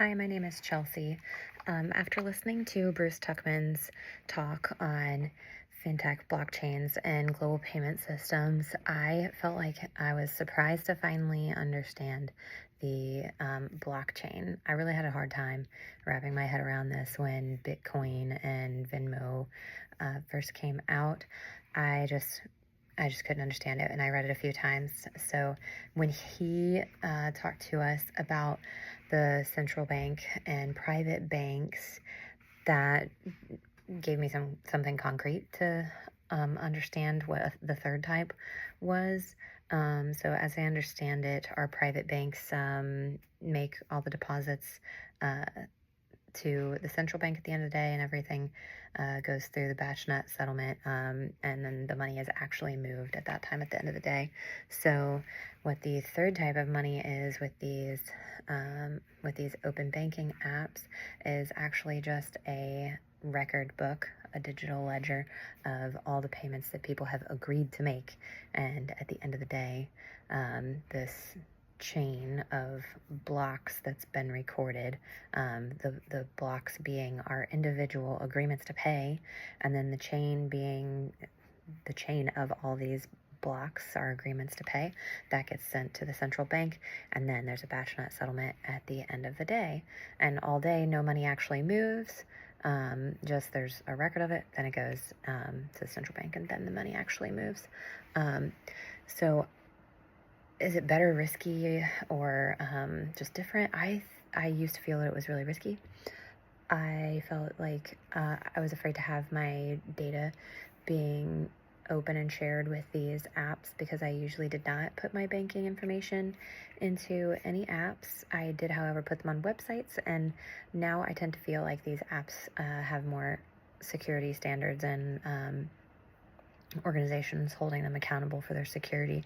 Hi, my name is Chelsea. After listening to Bruce Tuckman's talk on fintech, blockchains, and global payment systems, I felt like I was surprised to finally understand the blockchain. I really had a hard time wrapping my head around this when Bitcoin and Venmo first came out. I just I just couldn't understand it, and I read it a few times. So when he talked to us about the central bank and private banks, that gave me something concrete to understand what the third type was. So as I understand it, our private banks make all the deposits uh, to the central bank at the end of the day, and everything goes through the batch.net settlement, and then the money is actually moved at that time at the end of the day. So what the third type of money is with these open banking apps is actually just a record book, a digital ledger of all the payments that people have agreed to make. And at the end of the day, this chain of blocks that's been recorded, the blocks being our individual agreements to pay, and then the chain being the chain of all these blocks, our agreements to pay, that gets sent to the central bank, and then there's a batch.net settlement at the end of the day. And all day, no money actually moves. Just there's a record of it, then it goes to the central bank, and then the money actually moves. So is it better, risky, or just different? I used to feel that it was really risky. I felt like I was afraid to have my data being open and shared with these apps because I usually did not put my banking information into any apps. I did, however, put them on websites, and now I tend to feel like these apps have more security standards and organizations holding them accountable for their security.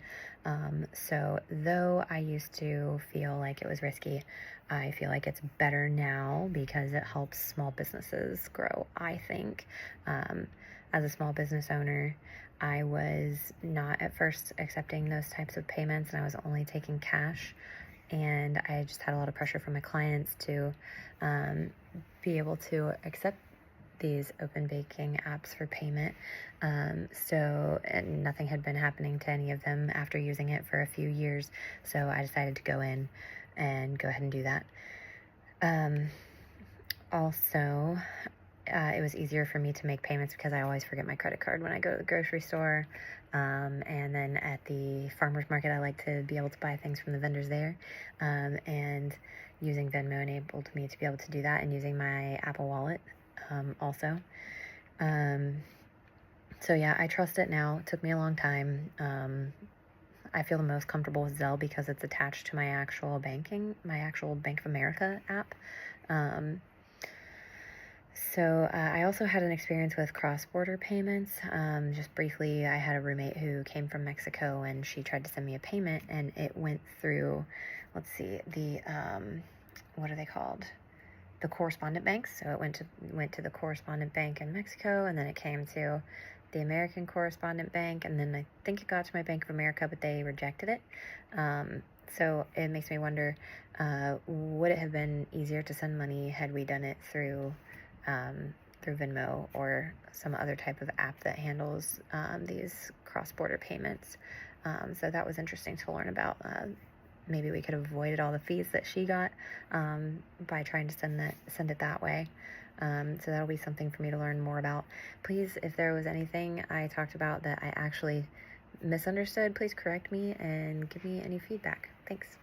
So though I used to feel like it was risky, I feel like it's better now because it helps small businesses grow, I think. As a small business owner, I was not at first accepting those types of payments, and I was only taking cash. And I just had a lot of pressure from my clients to be able to accept these open banking apps for payment. And nothing had been happening to any of them after using it for a few years. So I decided to go in and go ahead and do that. Also, it was easier for me to make payments because I always forget my credit card when I go to the grocery store. And then at the farmer's market, I like to be able to buy things from the vendors there. And using Venmo enabled me to be able to do that, and using my Apple Wallet also. So yeah, I trust it now. It took me a long time. I feel the most comfortable with Zelle because it's attached to my actual Bank of America app. I also had an experience with cross-border payments. Just briefly, I had a roommate who came from Mexico, and she tried to send me a payment, and it went through, let's see, what are they called? The correspondent banks. So it went to the correspondent bank in Mexico, and then it came to the American correspondent bank, and then I think it got to my Bank of America, but they rejected it. So it makes me wonder, would it have been easier to send money had we done it through Venmo or some other type of app that handles these cross-border payments? So that was interesting to learn about. Maybe we could have avoided all the fees that she got by trying to send it that way. So that'll be something for me to learn more about. Please, if there was anything I talked about that I actually misunderstood, please correct me and give me any feedback. Thanks.